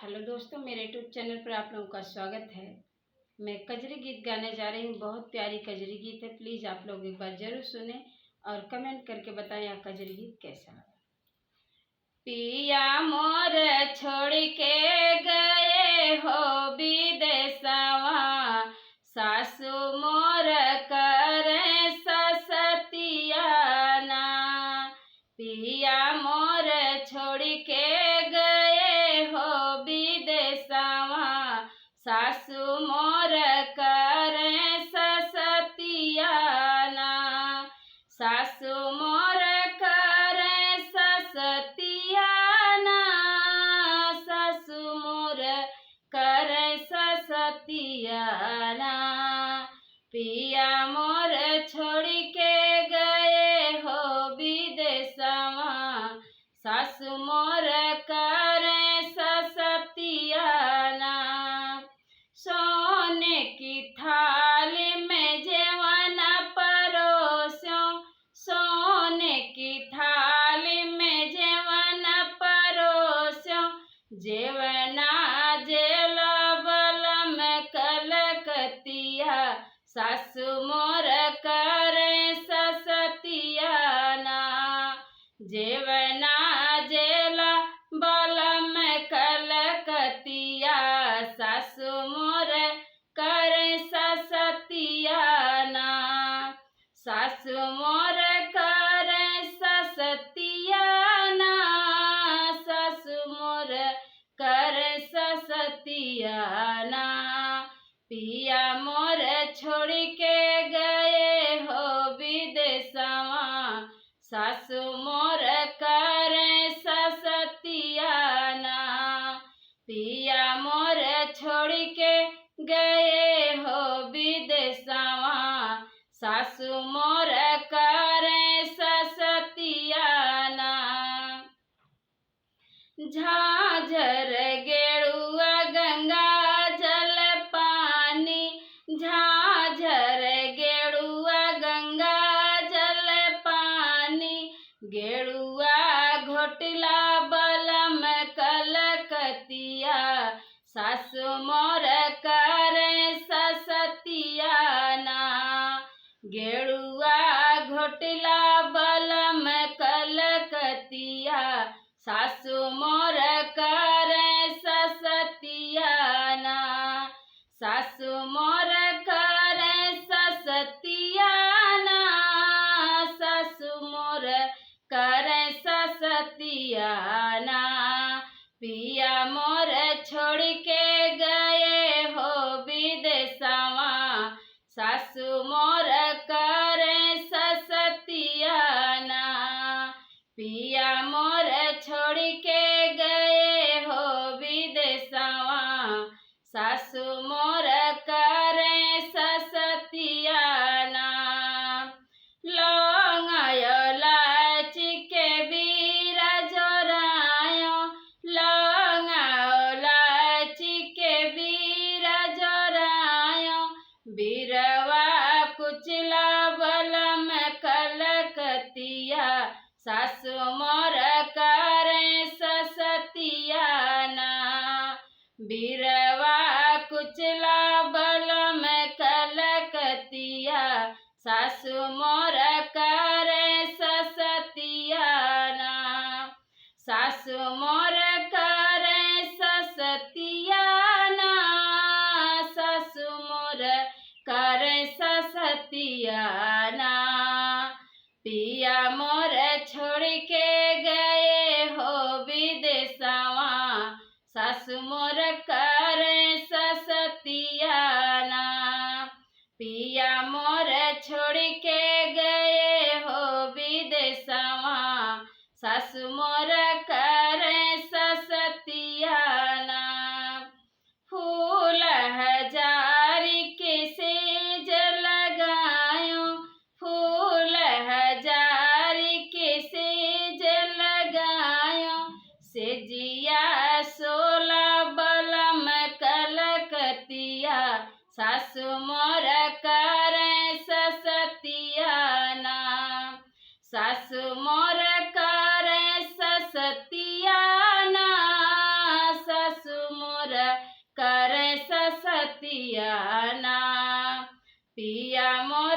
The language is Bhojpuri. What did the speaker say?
हेलो दोस्तों, मेरे यूट्यूब चैनल पर आप लोगों का स्वागत है। मैं कजरी गीत गाने जा रही हूँ। बहुत प्यारी कजरी गीत है। प्लीज़ आप लोग एक बार ज़रूर सुने और कमेंट करके बताएं आप कजरी गीत कैसा लगा। पिया मोर छोड़ के गए हो विदेशवा, सासू मोर करे ससतियाना। पिया मोर छोड़ के गए हो विदेशवा, सासू मोर करे ससतियाना। सासू मोर करे ससतियाना, सासू मोर करे ससतियाना। पिया मोर छोड़ के गए हो विदेशवा, सासू मोर करे ससतियाना। सोने की थाली में जेवन परोस्यो, सोने की थाली में जेवन परोस्यो, जेवना जेला बलम कलकतिया, सासू मोर करे ससतियाना। जेवना जेला बलम कलकतिया, सासू मोर करे ससतियाना। सासू मोर करे ससतियाना, सासू मोर करे ससतियाना। पिया मोर छोड़ के गए हो विदेशवा, सासू मोर करे ससतियाना। पिया मोर छोड़ के गए हो विदेशवा, सासू मोर करे ससतियाना। झाझर गेरुआ गंगा जल पानी, झाझर गेरुआ गंगा जल पानी, गेरुआ घोटला बलम कलकतिया, सासू मोर करे ससतियाना। गेरुआ घोटला बलम कलकतिया, सासू मोर करे ससतियाना। सासू मोर करे ससतियाना, सासू मोर करे ससतियाना। पिया मोर छोड़ के गए हो विदेशवा, सासू मोर करे ससतियाना। पिया मोर छोड़ के गए हो विदेशवा, सासू मोर करे ससतियाना। लौंग इलायची के बीरा जोरायो, लौंग इलायची के बीरा जोरायो, बीरवा कुचला बलम कलकतिया, सासू मोर करे ससतियाना। बीरवा कुचला बलम कलकतिया, सासू मोर करे ससतियाना। सासू मोर करे ससतियाना, सासू मोर करे ससतियाना। पिया मोर छोड़ के गए हो विदेशवा, सासू मोर करे ससतियाना। पिया मोर छोड़ के गए हो विदेशवा, सासू मोर करे ससतियाना। फूल हजारी के सेज लगायो, फूल हजारी के सेज लगायो, सेजिया सोला बलम कलकतिया, सासू मोर करे ससतियाना। सासू मोर करे ससतियाना, सासू करे ससतियाना पिया मोर